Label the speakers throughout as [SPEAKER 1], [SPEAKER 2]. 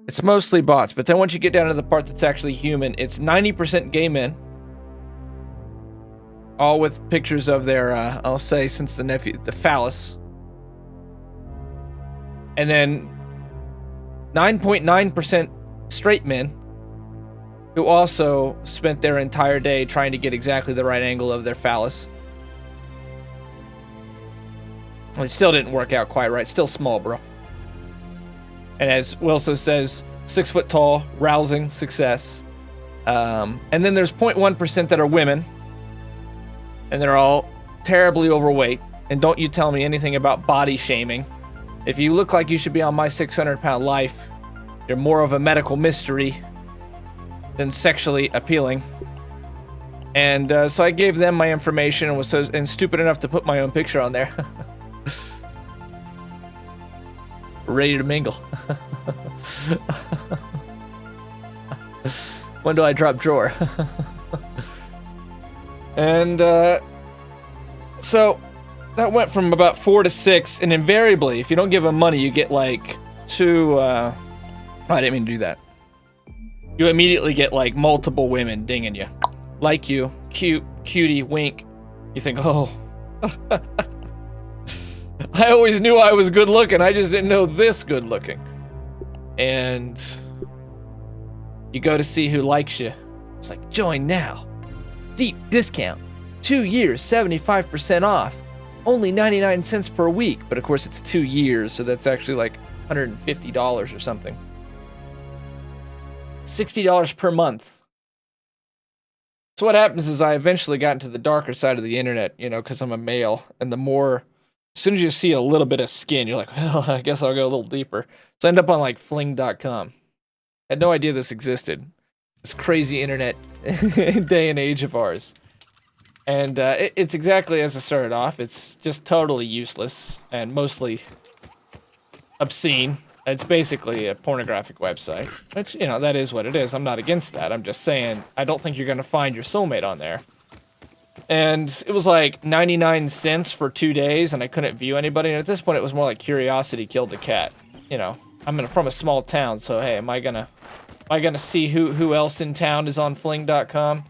[SPEAKER 1] It's mostly bots, but then once you get down to the part that's actually human, it's 90% gay men. All with pictures of their, I'll say, since the phallus. And then 9.9% straight men who also spent their entire day trying to get exactly the right angle of their phallus. It still didn't work out quite right. Still small, bro. And as Wilson says, 6 foot tall, rousing success. And then there's 0.1% that are women. And they're all terribly overweight. And don't you tell me anything about body shaming. If you look like you should be on my 600-pound life, you're more of a medical mystery than sexually appealing. And so I gave them my information and was stupid enough to put my own picture on there. Ready to mingle. When do I drop drawer? And so that went from about 4 to 6, and invariably, if you don't give them money, you get like 2. I didn't mean to do that. You immediately get like multiple women dinging you, like you, cute, cutie, wink. You think, oh. I always knew I was good looking. I just didn't know this good looking. And you go to see who likes you. It's like, join now. Deep discount. 2 years, 75% off. Only 99 cents per week. But of course it's 2 years, so that's actually like $150 or something. $60 per month. So what happens is I eventually got into the darker side of the internet, you know, because I'm a male. And the more, as soon as you see a little bit of skin, you're like, well, I guess I'll go a little deeper. So I end up on like fling.com. Had no idea this existed. This crazy internet day and age of ours. And it's exactly as I started off. It's just totally useless and mostly obscene. It's basically a pornographic website, which, you know, that is what it is. I'm not against that. I'm just saying, I don't think you're going to find your soulmate on there. And it was like 99 cents for 2 days, and I couldn't view anybody. And at this point, it was more like curiosity killed the cat. You know, I'm from a small town, so hey, am I gonna see who else in town is on fling.com?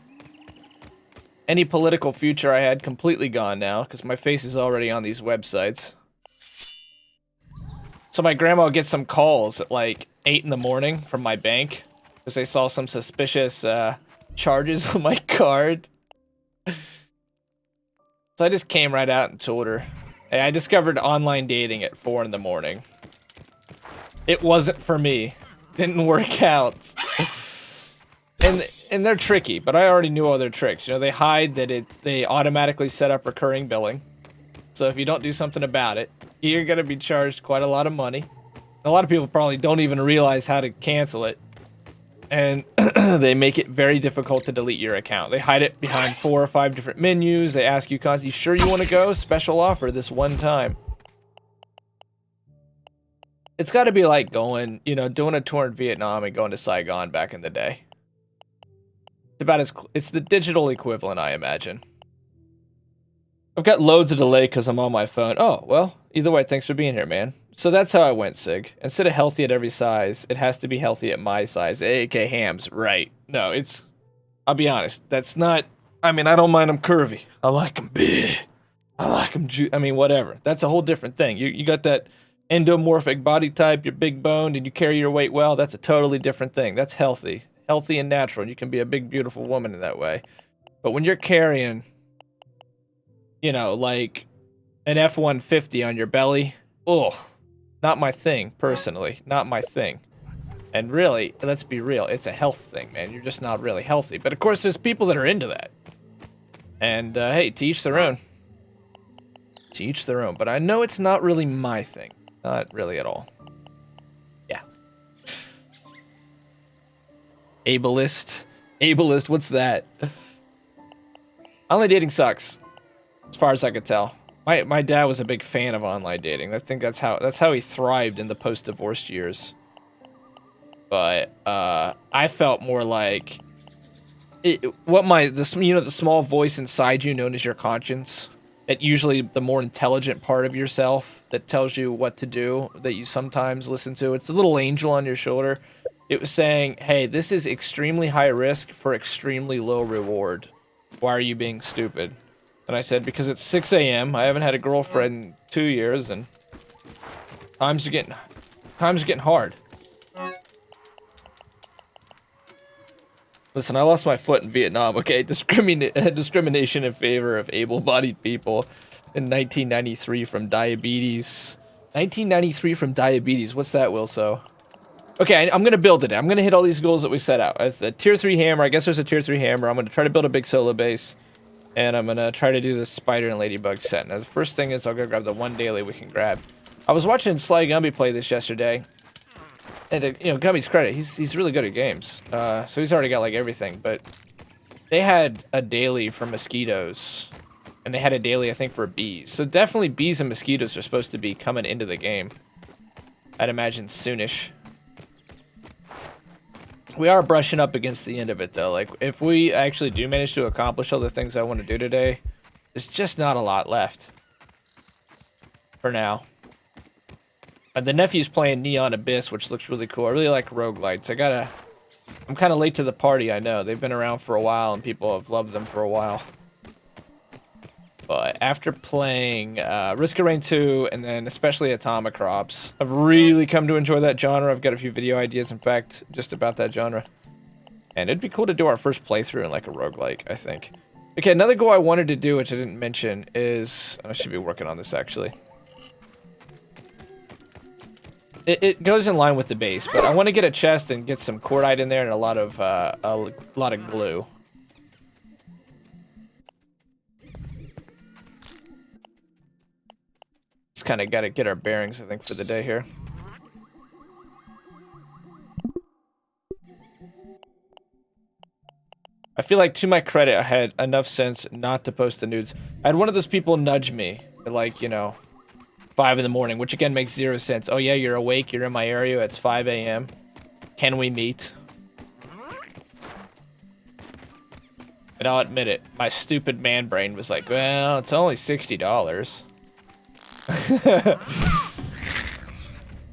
[SPEAKER 1] Any political future I had completely gone now, because my face is already on these websites. So my grandma would get some calls at like 8 in the morning from my bank, because they saw some suspicious charges on my card. So I just came right out and told her, hey, I discovered online dating at 4 in the morning. It wasn't for me. Didn't work out. And they're tricky, but I already knew all their tricks. You know, they hide that they automatically set up recurring billing. So if you don't do something about it, you're gonna be charged quite a lot of money. A lot of people probably don't even realize how to cancel it. And they make it very difficult to delete your account. They hide it behind 4 or 5 different menus. They ask you constantly, you sure you want to go? Special offer this one time. It's got to be like going, you know, doing a tour in Vietnam and going to Saigon back in the day. It's the digital equivalent, I imagine. I've got loads of delay because I'm on my phone. Oh, well, either way, thanks for being here, man. So that's how I went, Sig. Instead of healthy at every size, it has to be healthy at my size. A.K. hams, right. No, I'll be honest, that's not, I mean, I don't mind them curvy. I like them big. I like them whatever. That's a whole different thing. You got that endomorphic body type, you're big boned, and you carry your weight well. That's a totally different thing. That's healthy. Healthy and natural. You can be a big, beautiful woman in that way. But when you're carrying, you know, like an F-150 on your belly, oh, not my thing, personally. Not my thing. And really, let's be real, it's a health thing, man. You're just not really healthy. But of course, there's people that are into that. And, hey, to each their own. To each their own. But I know it's not really my thing. Not really at all. Yeah. Ableist. Ableist, what's that? Online dating sucks. As far as I could tell. My dad was a big fan of online dating. I think that's how he thrived in the post-divorced years. But I felt more like the small voice inside you known as your conscience. That usually the more intelligent part of yourself that tells you what to do that you sometimes listen to. It's a little angel on your shoulder. It was saying, hey, this is extremely high risk for extremely low reward. Why are you being stupid? And I said, because it's 6 a.m. I haven't had a girlfriend in 2 years, and times are getting hard. Listen, I lost my foot in Vietnam, okay? Discrimination in favor of able-bodied people in 1993 from diabetes. 1993 from diabetes. What's that, Wilso? Okay, I'm going to build it. I'm going to hit all these goals that we set out. It's a tier 3 hammer. I guess there's a tier 3 hammer. I'm going to try to build a big solo base. And I'm going to try to do the spider and ladybug set. Now, the first thing is I'll go grab the one daily we can grab. I was watching Sly Gumby play this yesterday. And, you know, Gumby's credit, he's really good at games. So he's already got, like, everything. But they had a daily for mosquitoes. And they had a daily, I think, for bees. So definitely bees and mosquitoes are supposed to be coming into the game. I'd imagine soonish. We are brushing up against the end of it, though. Like, if we actually do manage to accomplish all the things I want to do today, there's just not a lot left. For now. The nephew's playing Neon Abyss, which looks really cool. I really like roguelites. I'm kind of late to the party, I know. They've been around for a while, and people have loved them for a while. But after playing Risk of Rain 2, and then especially Atomic Crops, I've really come to enjoy that genre. I've got a few video ideas, in fact, just about that genre. And it'd be cool to do our first playthrough in, like, a roguelike, I think. Okay, another goal I wanted to do, which I didn't mention, is... I should be working on this, actually. It goes in line with the base, but I want to get a chest and get some cordite in there and a lot of glue. Just kind of got to get our bearings, I think, for the day here. I feel like, to my credit, I had enough sense not to post the nudes. I had one of those people nudge me at, like, you know, 5 in the morning, which again makes 0 sense. Oh yeah, you're awake, you're in my area, it's 5 a.m. Can we meet? And I'll admit it, my stupid man brain was like, well, it's only $60.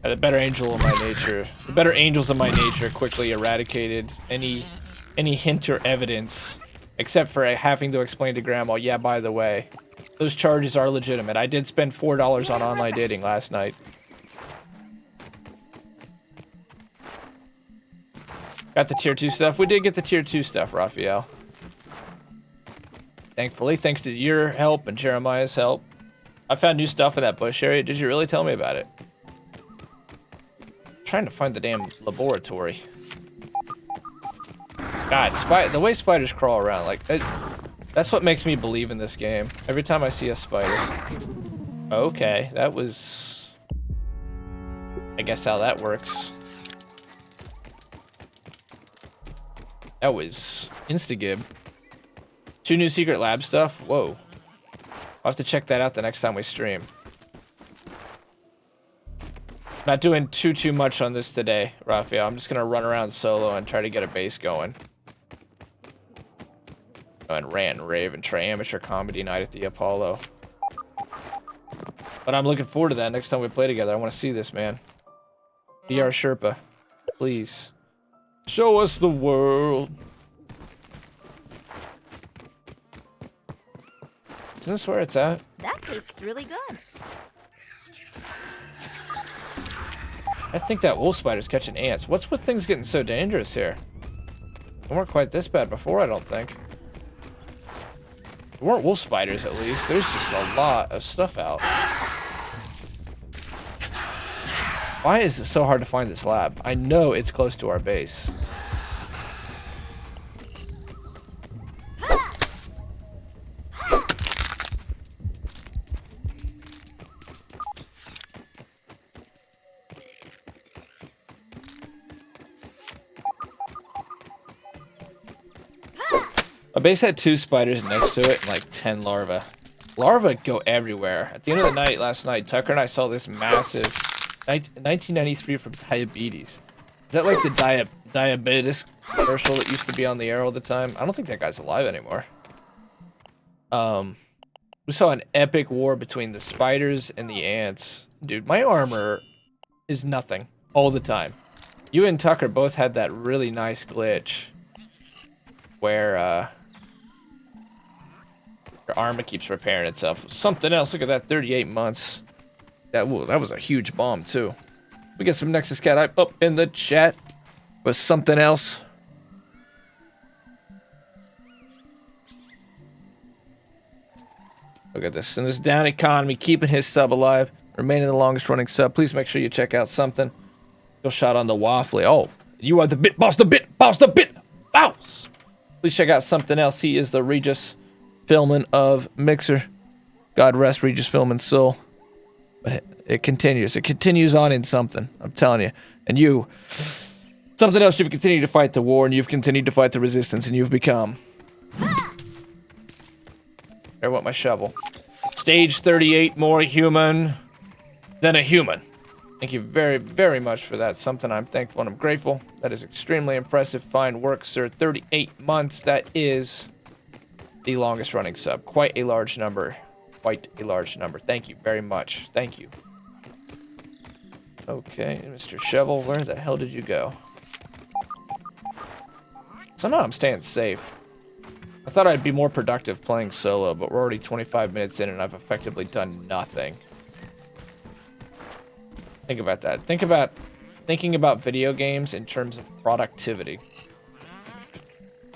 [SPEAKER 1] The better angel of my nature, the better angels of my nature quickly eradicated any hint or evidence, except for having to explain to Grandma, yeah, by the way, those charges are legitimate. I did spend $4 on online dating last night. Got the tier 2 stuff. We did get the tier 2 stuff, Raphael. Thankfully, thanks to your help and Jeremiah's help. I found new stuff in that bush area. Did you really tell me about it? I'm trying to find the damn laboratory. God, the way spiders crawl around, like... That's what makes me believe in this game. Every time I see a spider. Okay, that was... I guess how that works. That was Instagib. 2 new secret lab stuff? Whoa. I'll have to check that out the next time we stream. Not doing too much on this today, Raphael. I'm just gonna run around solo and try to get a base going. And rant and rave and try amateur comedy night at the Apollo. But I'm looking forward to that next time we play together. I want to see this, man. Be our Sherpa. Please. Show us the world. Isn't this where it's at?
[SPEAKER 2] That tastes really good.
[SPEAKER 1] I think that wolf spider's catching ants. What's with things getting so dangerous here? They weren't quite this bad before, I don't think. There weren't wolf spiders, at least. There's just a lot of stuff out. Why is it so hard to find this lab? I know it's close to our base. A base had 2 spiders next to it and like 10 larvae. Larvae go everywhere. At the end of the night last night, Tucker and I saw this massive 1993 from Diabetes. Is that like the diabetes commercial that used to be on the air all the time? I don't think that guy's alive anymore. We saw an epic war between the spiders and the ants. Dude, my armor is nothing all the time. You and Tucker both had that really nice glitch where your armor keeps repairing itself. Something else. Look at that, 38 months. That was a huge bomb too. We get some Nexus Cat Eye up in the chat with something else. Look at this. In this down economy, keeping his sub alive, remaining the longest running sub. Please make sure you check out something. Still shot on the waffly. Oh, you are the bit boss, the bit boss, the bit boss. Please check out something else. He is the Regis Philman of Mixer. God rest Regis Philman's soul. But it continues. It continues on in something. I'm telling you. And you, something else. You've continued to fight the war, and you've continued to fight the resistance, and you've become. I want my shovel. Stage 38, more human than a human. Thank you very, very much for that. Something I'm thankful and I'm grateful. That is extremely impressive. Fine work, sir. 38 months. That is the longest running sub. Quite a large number. Quite a large number. Thank you very much. Thank you. Okay, Mr. Shovel, where the hell did you go? Somehow I'm staying safe. I thought I'd be more productive playing solo, but we're already 25 minutes in and I've effectively done nothing. Think about that. Thinking about video games in terms of productivity.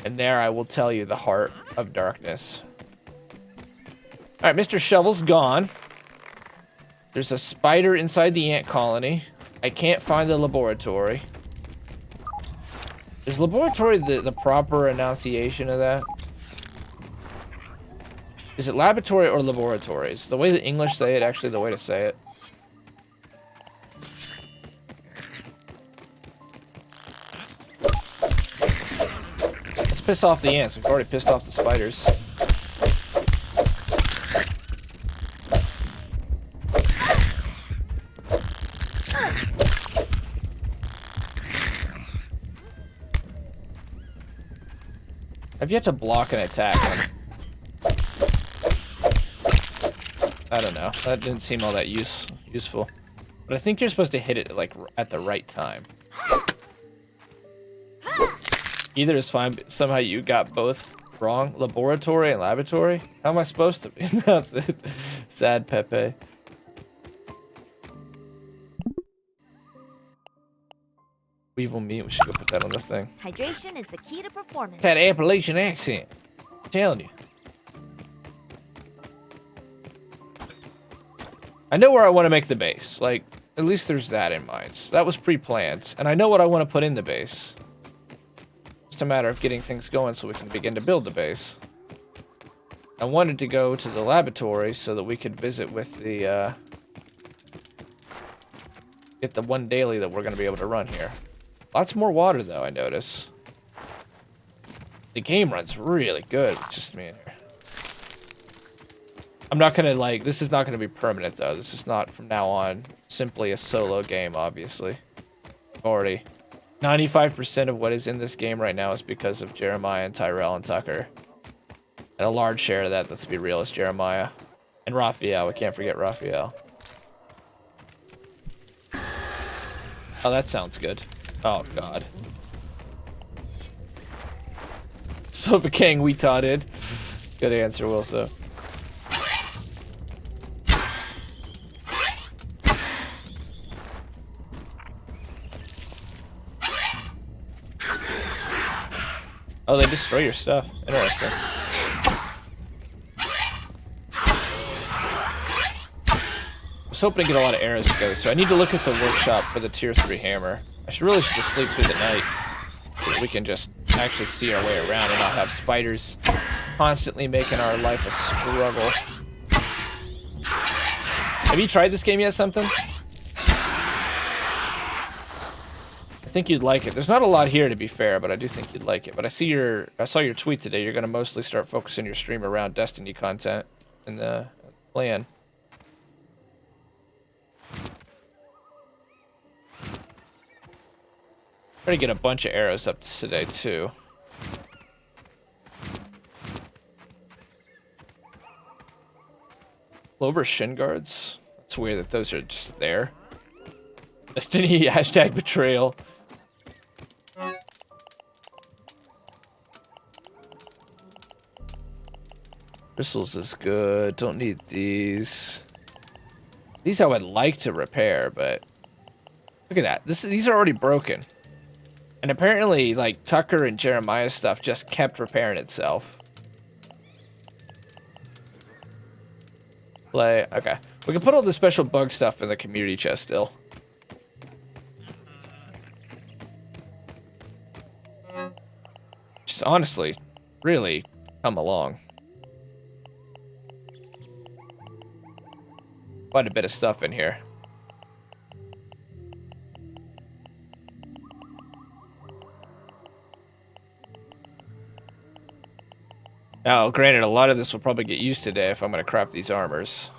[SPEAKER 1] And there I will tell you the heart of darkness. Alright, Mr. Shovel's gone. There's a spider inside the ant colony. I can't find the laboratory. Is laboratory the proper enunciation of that? Is it laboratory or laboratories? The way the English say it, actually the way to say it. Let's piss off the ants. We've already pissed off the spiders. I've yet to block an attack on. I don't know. That didn't seem all that useful. But I think you're supposed to hit it like at the right time. Either is fine, but somehow you got both wrong. Laboratory and laboratory? How am I supposed to be? That's it. Sad Pepe. Weevil meat. We should go put that on the thing.
[SPEAKER 2] Hydration is the key to performance.
[SPEAKER 1] That Appalachian accent. I'm telling you. I know where I want to make the base. Like, at least there's that in mind. So that was pre-planned. And I know what I want to put in the base. Just a matter of getting things going so we can begin to build the base. I wanted to go to the laboratory so that we could visit with the, get the one daily that we're going to be able to run here. Lots more water, though, I notice. The game runs really good with just me in here. I'm not gonna, like, this is not gonna be permanent, though. This is not, from now on, simply a solo game, obviously. Already. 95% of what is in this game right now is because of Jeremiah and Tyrell and Tucker. And a large share of that, let's be real, is Jeremiah. And Raphael, we can't forget Raphael. Oh, that sounds good. Oh, God. Sofa King, we taught it. Good answer, Wilson. Oh, they destroy your stuff. Interesting. I was hoping to get a lot of arrows together, so I need to look at the workshop for the tier 3 hammer. I should really just sleep through the night so that we can just actually see our way around and not have spiders constantly making our life a struggle. Have you tried this game yet, something? I think you'd like it. There's not a lot here, to be fair, but I do think you'd like it. But I saw your tweet today. You're going to mostly start focusing your stream around Destiny content in the plan. Try to get a bunch of arrows up today, too. Clover shin guards? It's weird that those are just there. Destiny hashtag betrayal. Crystals is good. Don't need these. These I would like to repair, but look at that. These are already broken. And apparently, like, Tucker and Jeremiah's stuff just kept repairing itself. Okay. We can put all the special bug stuff in the community chest still. Just honestly, really come along. Quite a bit of stuff in here. Now, granted, a lot of this will probably get used today if I'm going to craft these armors.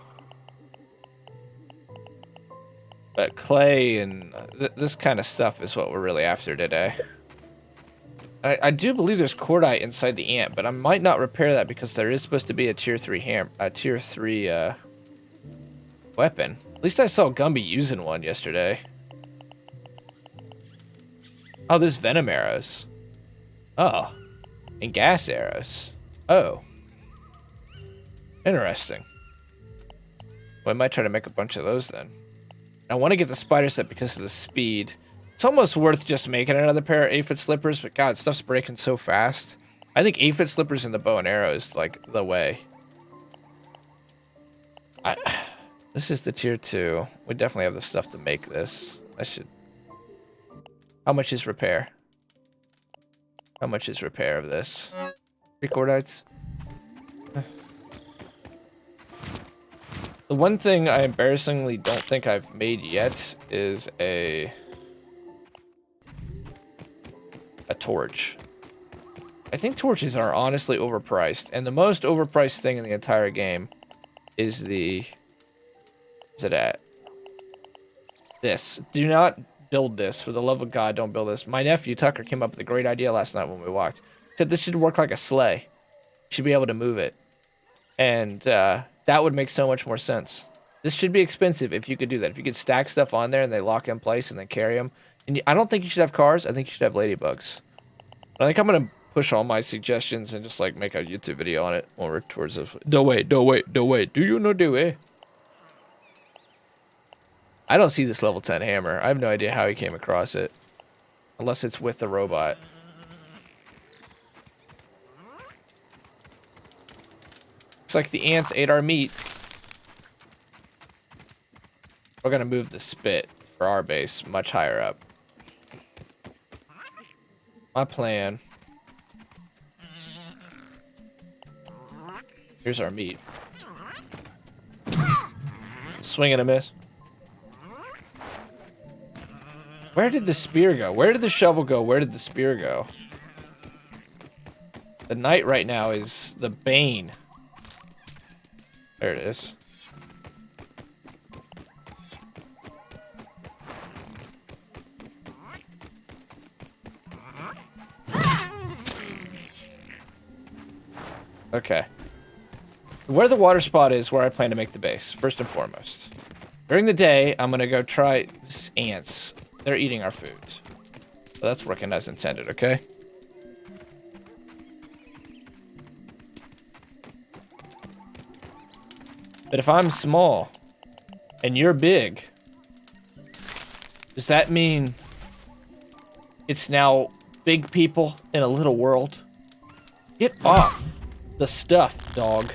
[SPEAKER 1] But clay and this kind of stuff is what we're really after today. I do believe there's cordite inside the ant, but I might not repair that because there is supposed to be a tier 3 weapon. At least I saw Gumby using one yesterday. Oh, there's venom arrows. Oh, and gas arrows. Oh. Interesting. Well, I might try to make a bunch of those then. I want to get the spider set because of the speed. It's almost worth just making another pair of 8-foot slippers, but god, stuff's breaking so fast. I think 8-foot slippers and the bow and arrow is like the way. This is the tier 2. We definitely have the stuff to make this. How much is repair? How much is repair of this? 3 cordites? The one thing I embarrassingly don't think I've made yet is a torch. I think torches are honestly overpriced, and the most overpriced thing in the entire game is this. Do not build this. For the love of God, don't build this. My nephew Tucker came up with a great idea last night when we walked. He said this should work like a sleigh. You should be able to move it. And that would make so much more sense. This should be expensive if you could do that. If you could stack stuff on there and they lock in place and then carry them. And I don't think you should have cars. I think you should have ladybugs. I think I'm going to push all my suggestions and just like make a YouTube video on it when we're towards the... Do you know do it? I don't see this level 10 hammer. I have no idea how he came across it. Unless it's with the robot. Looks like the ants ate our meat. We're gonna move the spit for our base much higher up. My plan. Here's our meat. Swing and a miss. Where did the spear go? Where did the shovel go? Where did the spear go? The knight right now is the bane. There it is. Okay. Where the water spot is where I plan to make the base, first and foremost. During the day, I'm gonna go try these ants. They're eating our food. So that's working as intended, okay? But if I'm small and you're big, does that mean it's now big people in a little world? Get off the stuff, dog.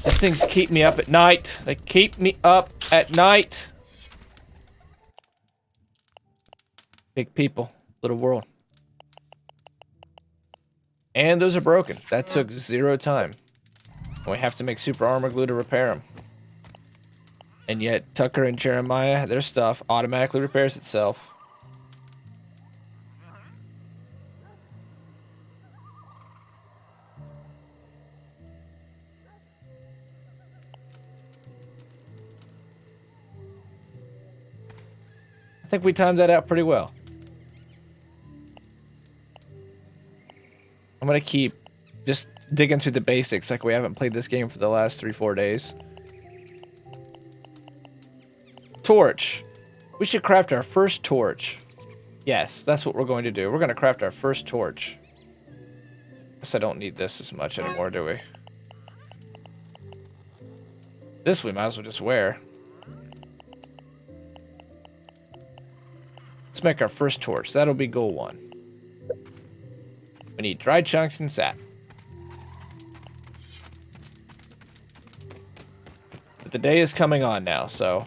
[SPEAKER 1] These things keep me up at night. They keep me up at night. Big people, little world. And those are broken. That took 0 time. And we have to make super armor glue to repair them. And yet, Tucker and Jeremiah, their stuff automatically repairs itself. I think we timed that out pretty well. I'm gonna keep just digging through the basics like we haven't played this game for the last 3-4 days. Torch. We should craft our first torch. Yes, that's what we're going to do. We're going to craft our first torch. Guess I don't need this as much anymore, do we? This we might as well just wear. Let's make our first torch. That'll be goal 1. We need dried chunks and sap. But the day is coming on now, so...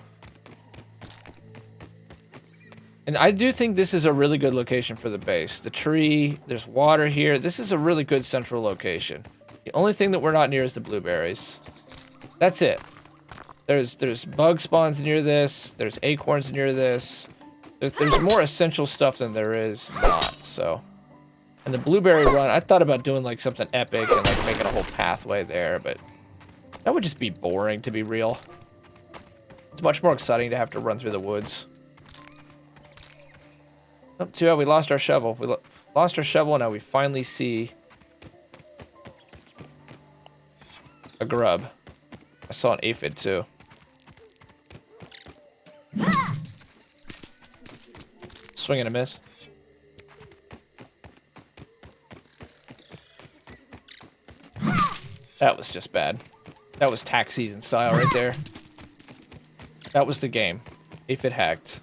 [SPEAKER 1] And I do think this is a really good location for the base. The tree, there's water here. This is a really good central location. The only thing that we're not near is the blueberries. That's it. There's bug spawns near this. There's acorns near this. There's more essential stuff than there is not, so... And the blueberry run, I thought about doing like something epic and like making a whole pathway there, but that would just be boring, to be real. It's much more exciting to have to run through the woods. Oh, too bad we lost our shovel. We lost our shovel, and now we finally see a grub. I saw an aphid too. Swing and a miss. That was just bad. That was tax season style right there. That was the game. Aphid hacked.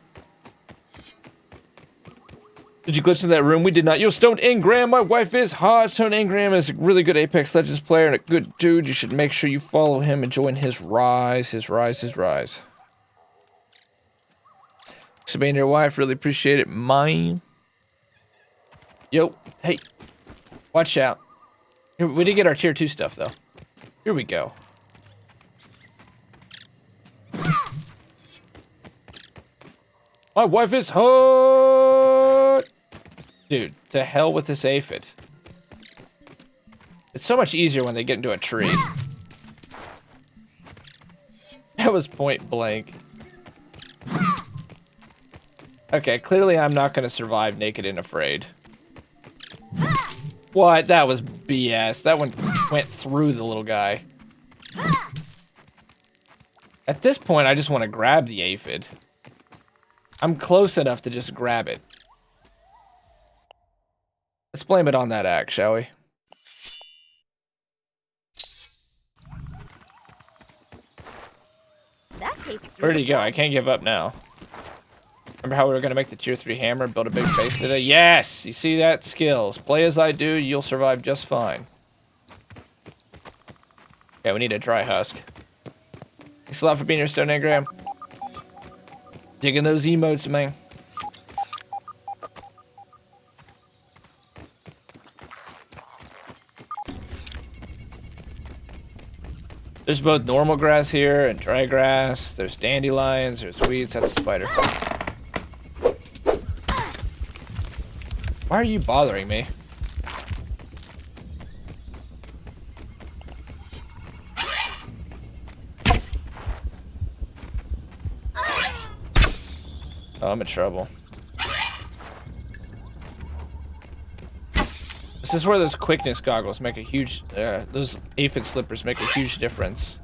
[SPEAKER 1] Did you glitch in that room? We did not. Yo, Stone Ingram, my wife is hot. Stone Ingram is a really good Apex Legends player and a good dude. You should make sure you follow him and join his rise. His rise. Thanks for being your wife. Really appreciate it. Mine. Yo, hey. Watch out. Here, we did get our tier 2 stuff, though. Here we go. My wife is hot! Dude, to hell with this aphid. It's so much easier when they get into a tree. That was point blank. Okay, clearly I'm not gonna survive naked and afraid. What? That was BS. That one went through the little guy. At this point, I just want to grab the aphid. I'm close enough to just grab it. Let's blame it on that axe, shall we? Where'd he go? I can't give up now. Remember how we were going to make the tier 3 hammer and build a big base today? Yes! You see that? Skills. Play as I do, you'll survive just fine. Okay, we need a dry husk. Thanks a lot for being here, Stone Engram. Digging those emotes, man. There's both normal grass here and dry grass. There's dandelions, there's weeds. That's a spider. Why are you bothering me? Oh, I'm in trouble. This is where those quickness goggles make a huge... those aphid slippers make a huge difference.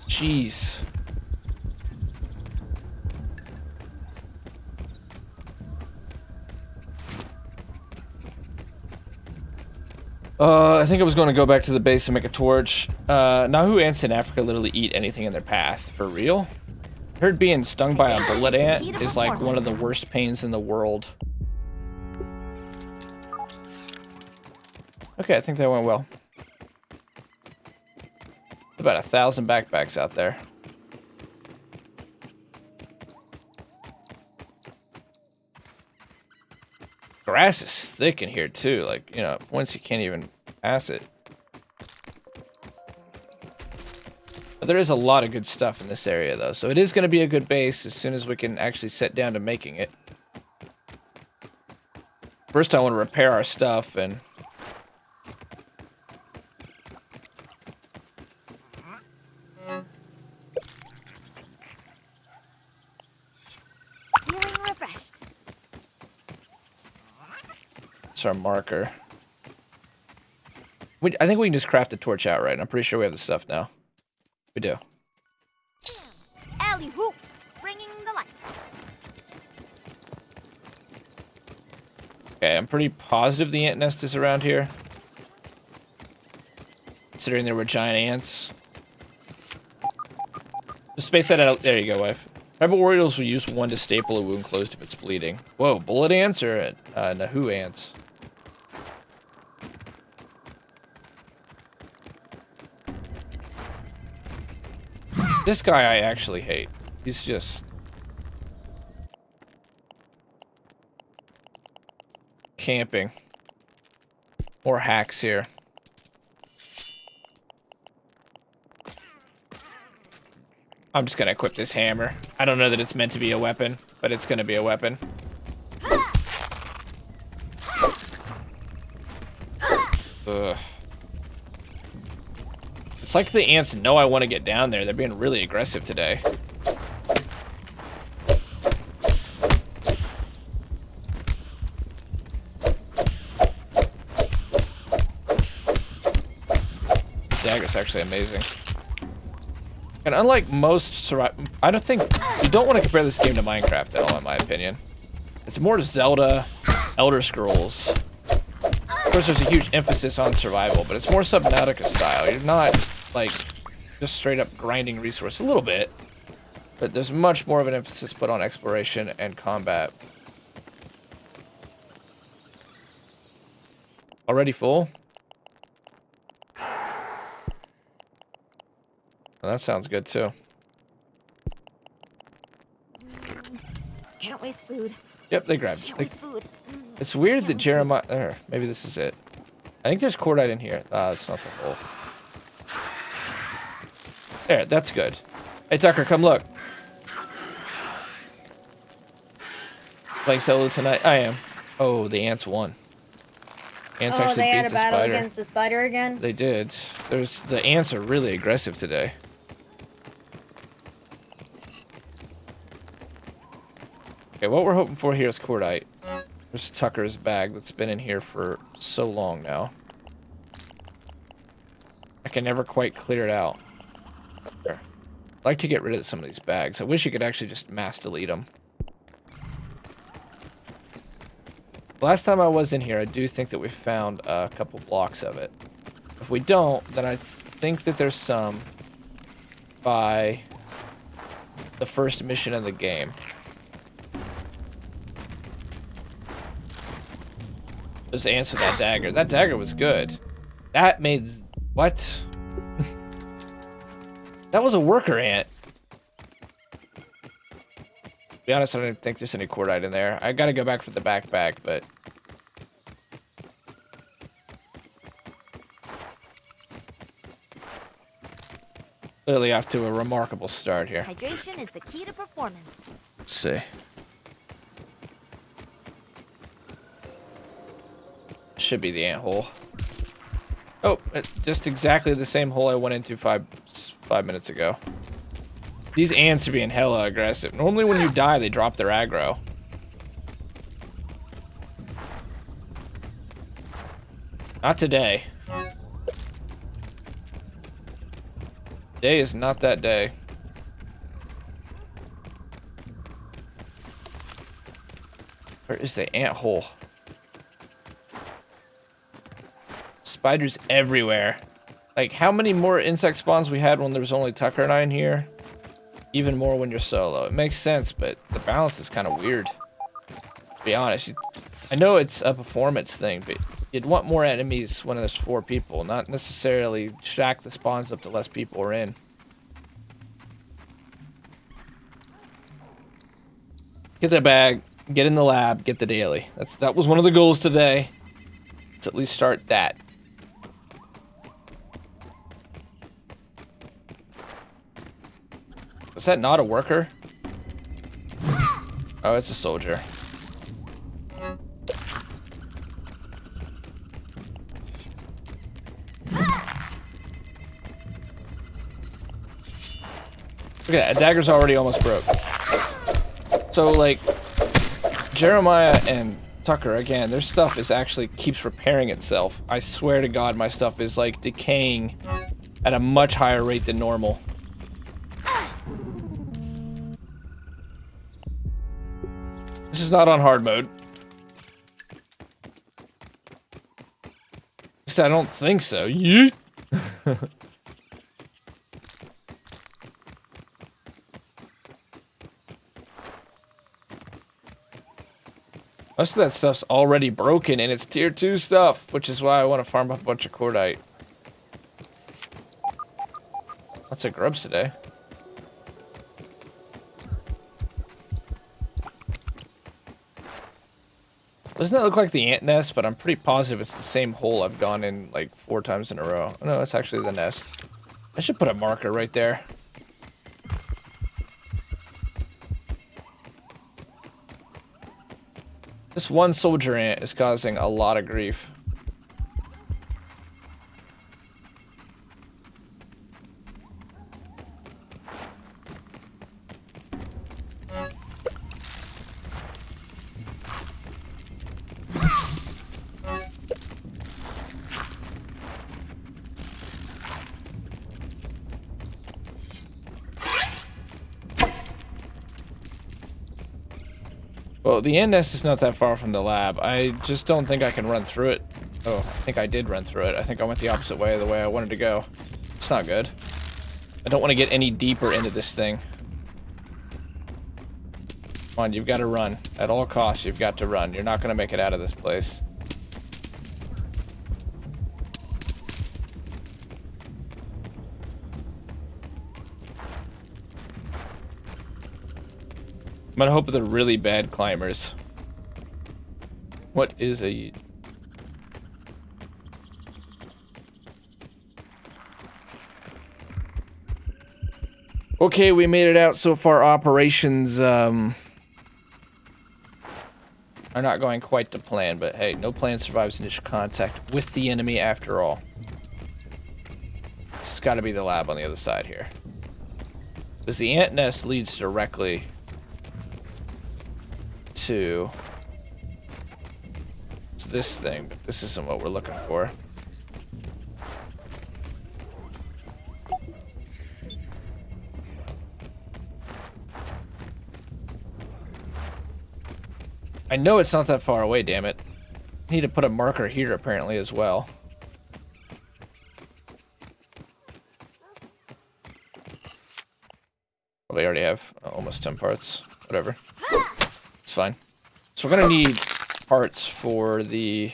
[SPEAKER 1] Jeez. I think I was going to go back to the base and make a torch. Nahu ants in Africa literally eat anything in their path. For real? I heard being stung by a bullet ant is like one of the worst pains in the world. Okay, I think that went well. About 1,000 backpacks out there. Grass is thick in here too, like, you know, at points you can't even pass it. But there is a lot of good stuff in this area though, so it is going to be a good base as soon as we can actually set down to making it. First I want to repair our stuff and... our marker. I think we can just craft a torch outright. I'm pretty sure we have the stuff now. We do.
[SPEAKER 2] Alley hoops, bringing the light.
[SPEAKER 1] Okay, I'm pretty positive the ant nest is around here. Considering there were giant ants. Just space that out. There you go, wife. Tribal warriors will use one to staple a wound closed if it's bleeding. Whoa, bullet ants or Nahoo ants? This guy I actually hate. He's just... camping. More hacks here. I'm just gonna equip this hammer. I don't know that it's meant to be a weapon, but it's gonna be a weapon. Ugh. It's like the ants know I want to get down there. They're being really aggressive today. Dagger's actually amazing. And unlike most I don't think you don't want to compare this game to Minecraft at all, in my opinion. It's more Zelda, Elder Scrolls. Of course, there's a huge emphasis on survival, but it's more Subnautica style. You're not like just straight up grinding resource a little bit, but there's much more of an emphasis put on exploration and combat. Already full? Well, that sounds good too.
[SPEAKER 2] Can't waste food.
[SPEAKER 1] Yep, they grabbed
[SPEAKER 2] Can't
[SPEAKER 1] it.
[SPEAKER 2] waste food.
[SPEAKER 1] It's weird that Jeremiah... maybe this is it. I think there's cordite in here. It's not the hole. There, that's good. Hey, Tucker, come look. Playing solo tonight? I am. Oh, the ants won. Ants actually
[SPEAKER 3] they
[SPEAKER 1] beat
[SPEAKER 3] had a
[SPEAKER 1] the
[SPEAKER 3] battle
[SPEAKER 1] spider.
[SPEAKER 3] against the spider again?
[SPEAKER 1] They did. The ants are really aggressive today. Okay, what we're hoping for here is cordite. There's Tucker's bag that's been in here for so long now. I can never quite clear it out. There. I'd like to get rid of some of these bags. I wish you could actually just mass delete them. Last time I was in here, I do think that we found a couple blocks of it. If we don't, then I think that there's some by the first mission of the game. Those ants with that dagger. That dagger was good. That made... what? That was a worker ant. To be honest, I don't think there's any cordite in there. I gotta go back for the backpack, but... clearly off to a remarkable start here.
[SPEAKER 2] Hydration is the key to performance.
[SPEAKER 1] Let's see. Should be the ant hole. Oh, it's just exactly the same hole I went into five minutes ago. These ants are being hella aggressive. Normally when you die, they drop their aggro. Not today. Today is not that day. Where is the ant hole? Spiders everywhere. Like, how many more insect spawns we had when there was only Tucker and I in here? Even more when you're solo. It makes sense, but the balance is kind of weird. To be honest, I know it's a performance thing, but you'd want more enemies when there's 4 people, not necessarily shack the spawns up to less people are in. Get that bag, get in the lab, get the daily. That was one of the goals today. Let's at least start that. Is that not a worker? Oh, it's a soldier. Look at that, a dagger's already almost broke. So, like, Jeremiah and Tucker, again, their stuff is actually keeps repairing itself. I swear to God, my stuff is, like, decaying at a much higher rate than normal. This is not on hard mode. I don't think so. Yeet. Most of that stuff's already broken, and it's tier 2 stuff, which is why I want to farm up a bunch of cordite. Lots of grubs today. Doesn't that look like the ant nest? But I'm pretty positive it's the same hole I've gone in like 4 times in a row. Oh, no, it's actually the nest. I should put a marker right there. This one soldier ant is causing a lot of grief. Well, the ant nest is not that far from the lab. I just don't think I can run through it. Oh, I think I did run through it. I think I went the opposite way, the way I wanted to go. It's not good. I don't want to get any deeper into this thing. Come on, you've got to run. At all costs, you've got to run. You're not going to make it out of this place. I'm gonna hope they're really bad climbers. What is a... Okay, we made it out so far. Operations, are not going quite to plan, but hey, no plan survives initial contact with the enemy after all. This has got to be the lab on the other side here. Because the ant nest leads directly to this thing, but this isn't what we're looking for. I know it's not that far away, damn it. I need to put a marker here apparently as well. Probably already have almost 10 parts. Whatever. It's fine. So we're gonna need parts for the...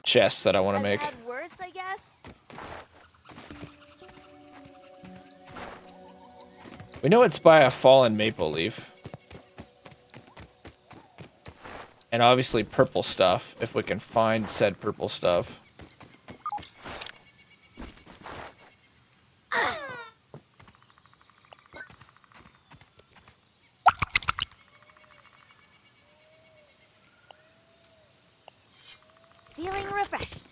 [SPEAKER 1] chest that I want to make.
[SPEAKER 2] Worse, I guess.
[SPEAKER 1] We know it's by a fallen maple leaf. And obviously purple stuff, if we can find said purple stuff.
[SPEAKER 2] Feeling refreshed.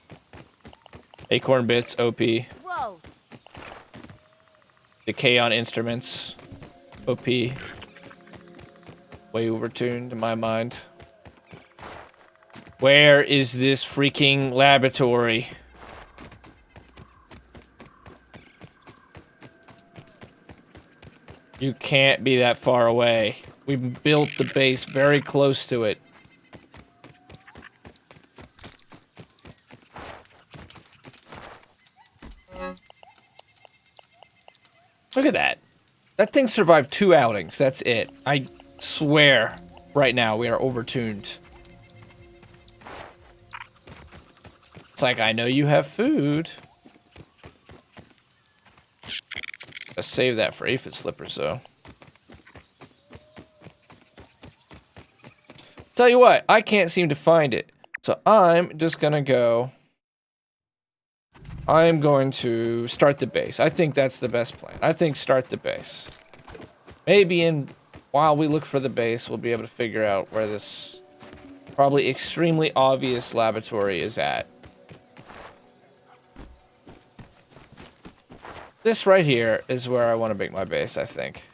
[SPEAKER 1] Acorn bits, OP.
[SPEAKER 2] Whoa.
[SPEAKER 1] Decay on instruments, OP. Way overtuned in my mind. Where is this freaking laboratory? You can't be that far away. We built the base very close to it. Look at that. That thing survived 2 outings. That's it. I swear right now we are overtuned. It's like, I know you have food. Let's save that for aphid slippers, though. Tell you what, I can't seem to find it. So I'm just gonna go... I'm going to start the base. I think that's the best plan. I think start the base. Maybe while we look for the base, we'll be able to figure out where this probably extremely obvious laboratory is at. This right here is where I want to make my base, I think.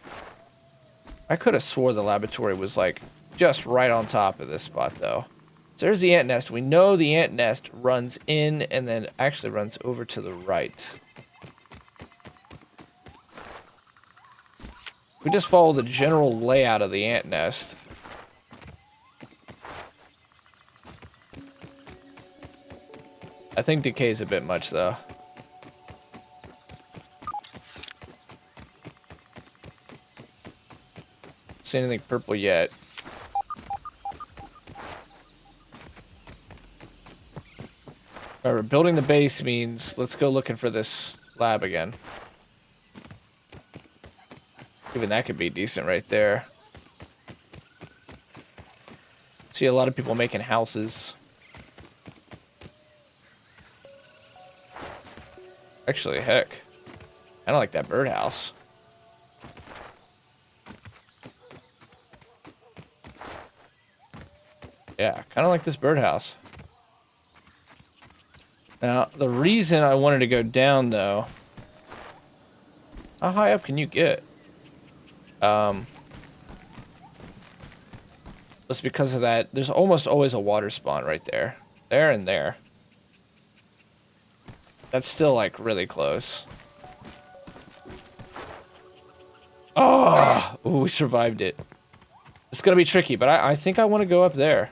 [SPEAKER 1] I could have swore the laboratory was like just right on top of this spot though. So there's the ant nest. We know the ant nest runs in and then actually runs over to the right. We just follow the general layout of the ant nest. I think decay's a bit much, though. Don't see anything purple yet. Remember, building the base means let's go looking for this lab again. Even that could be decent right there. See a lot of people making houses. Actually, heck. I don't like that birdhouse. Yeah, kind of like this birdhouse. Now, the reason I wanted to go down, though... How high up can you get? That's because of that. There's almost always a water spawn right there. There and there. That's still, like, really close. Oh! Ooh, we survived it. It's gonna be tricky, but I think I want to go up there.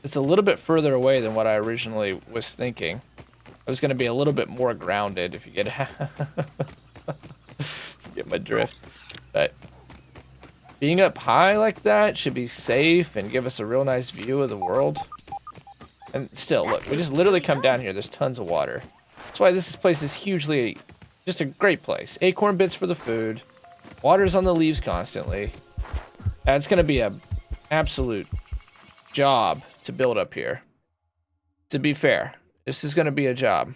[SPEAKER 1] It's a little bit further away than what I originally was thinking. I was gonna be a little bit more grounded, if you get get my drift. But being up high like that should be safe and give us a real nice view of the world. And still, look, we just literally come down here. There's tons of water. That's why this place is hugely, just a great place. Acorn bits for the food. Water's on the leaves constantly. It's gonna be a absolute job to build up here. To be fair, this is gonna be a job.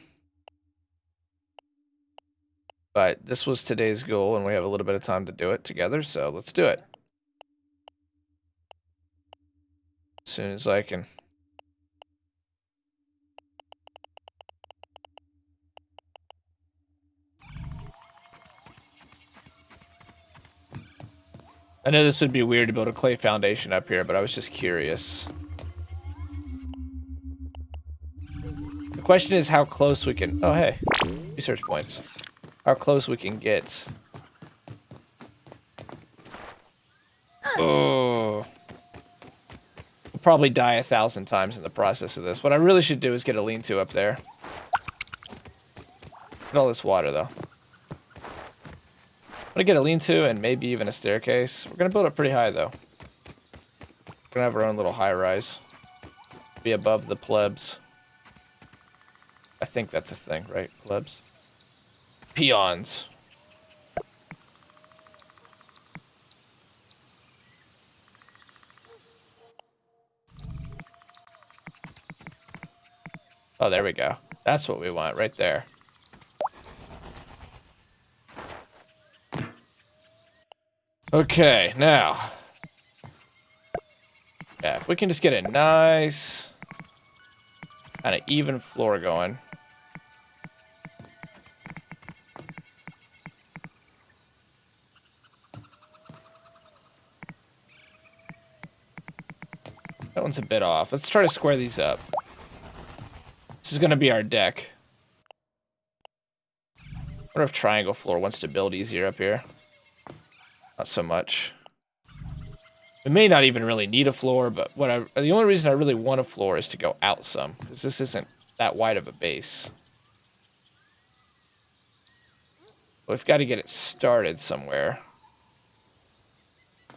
[SPEAKER 1] But this was today's goal, and we have a little bit of time to do it together, so let's do it. As soon as I can. I know this would be weird to build a clay foundation up here, but I was just curious. The question is how close we can... Oh, hey. Research points. How close we can get. Oh. We'll probably die 1,000 times in the process of this. What I really should do is get a lean-to up there. Look at all this water, though. I'm gonna get a lean-to and maybe even a staircase. We're gonna build it pretty high, though. We're gonna have our own little high-rise. Be above the plebs. I think that's a thing, right? Plebs? Peons. Oh, there we go. That's what we want right there. Okay, now. Yeah, if we can just get a nice kind of even floor going. That one's a bit off. Let's try to square these up. This is going to be our deck. I wonder if triangle floor wants to build easier up here. Not so much. We may not even really need a floor, but the only reason I really want a floor is to go out some, because this isn't that wide of a base. We've got to get it started somewhere.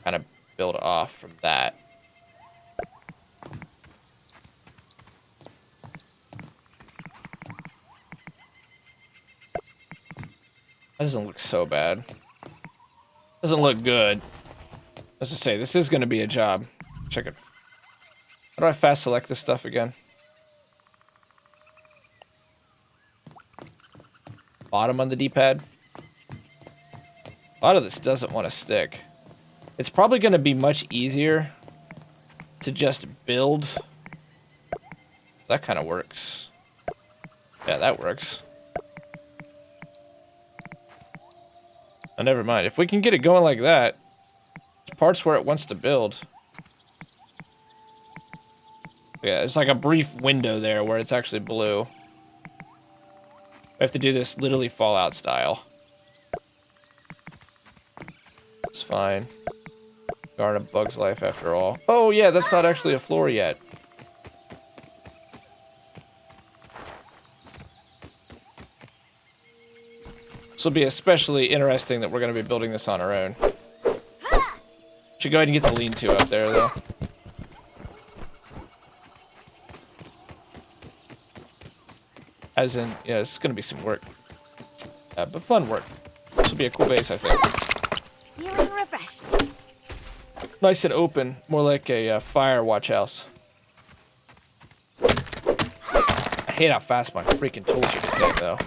[SPEAKER 1] Kind of build off from that. That doesn't look so bad. Doesn't look good. Let's just say, this is going to be a job. Check it. How do I fast select this stuff again? Bottom on the D-pad. A lot of this doesn't want to stick. It's probably going to be much easier to just build. That kind of works. Yeah, that works. Oh, never mind. If we can get it going like that, there's parts where it wants to build. Yeah, it's like a brief window there where it's actually blue. We have to do this literally Fallout style. It's fine. Darn a bug's life after all. Oh yeah, that's not actually a floor yet. This will be especially interesting that we're going to be building this on our own. Should go ahead and get the lean-to up there, though. As in, yeah, it's going to be some work. But fun work. This will be a cool base, I think.
[SPEAKER 2] Feeling refreshed.
[SPEAKER 1] Nice and open. More like a fire watch house. I hate how fast my freaking tools are today, though.